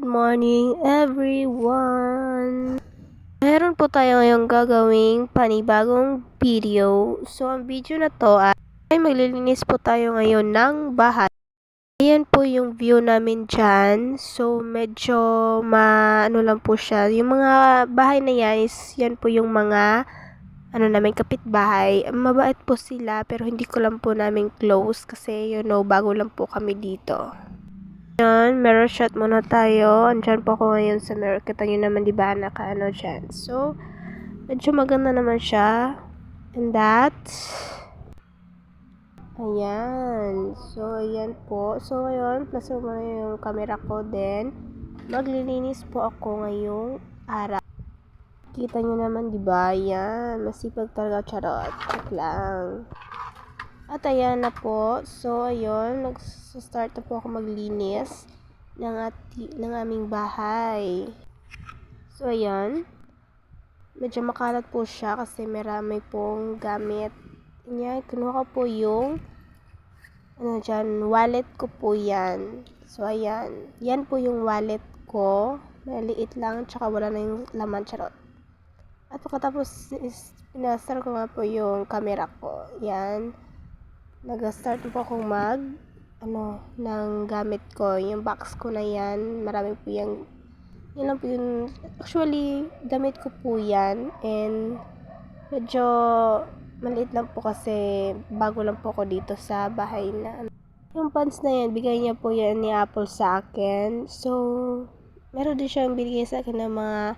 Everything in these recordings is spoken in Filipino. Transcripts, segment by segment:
Good morning everyone! Meron po tayo ngayong gagawing panibagong video. So ang video na to ay maglilinis po tayo ngayon ng bahay. Ayan po yung view namin dyan. So medyo ano lang po siya. Yung mga bahay na yan is yan po yung mga namin kapitbahay. Mabait po sila pero hindi ko lang po namin close kasi bago lang po kami dito. Yan, mirror shot muna tayo. Andyan po ako ngayon sa mirror. Kita nyo naman diba naka dyan. So, medyo maganda naman siya. And that. Ayan. So, ayan po. So, ngayon, plus mo na yung camera ko. Then, maglilinis po ako ngayong araw. Kita nyo naman diba? Ayan. Masipag talaga. Charot. Check lang. At ayan na po. So, ayun. Nag-start na po ako maglinis ng aming bahay. So, ayan. Medyo makalat po siya kasi marami pong gamit. Ayan. Kinuha ko po yung wallet ko po yan. So, ayan. Yan po yung wallet ko. Maliit lang. Tsaka wala na yung laman. Charot. At pagkatapos, pinasar ko nga po yung camera ko. Yan. Nag-start po akong ng gamit ko, yung box ko na yan, marami po yan lang po yun, actually, damit ko po yan, and medyo maliit lang po kasi bago lang po ako dito sa bahay na. Yung pants na yan, bigay niya po yan ni Apple sa akin, so, meron din siyang binigay sa akin ng mga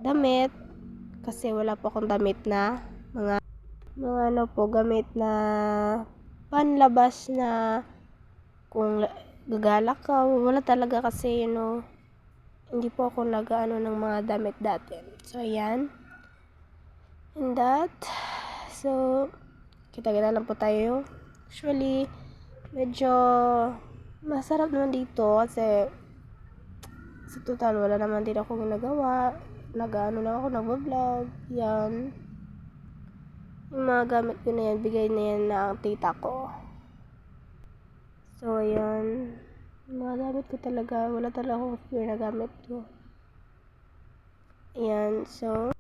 damit, kasi wala po akong damit na, mga gamit na panlabas na kung gagalak ka, wala talaga kasi hindi po ako ng mga damit dati. So ayan, and that, so kita lang po tayo. Actually medyo masarap naman dito kasi sa total wala naman din ako ginagawa, lang ako, nagbablog yan. Yung mga gamit ko na yan, bigay na yan ng tita ko. So, ayan. Yung mga gamit ko talaga, wala talaga akong fear na gamit ko. Ayan, so.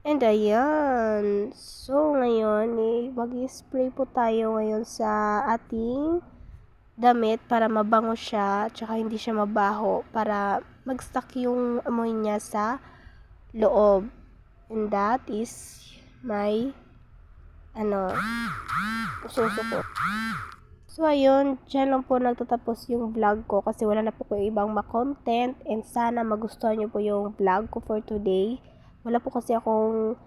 And ayan, so ngayon mag-spray po tayo ngayon sa ating damit para mabango siya, tsaka hindi siya mabaho, para mag-stuck yung amoy niya sa loob. And that is my suso ko. So ayun, dyan lang po nagtatapos yung vlog ko kasi wala na po ko ibang ma-content, and sana magustuhan nyo po yung vlog ko for today. Wala po kasi akong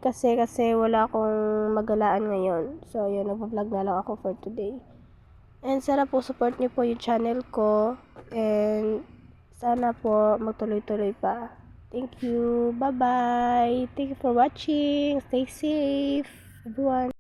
kasi wala akong magalaan ngayon. So ayun, nagpa-vlog na lang ako for today. And sana po support niyo po yung channel ko, and sana po magtuloy-tuloy pa. Thank you. Bye-bye. Thank you for watching. Stay safe, everyone.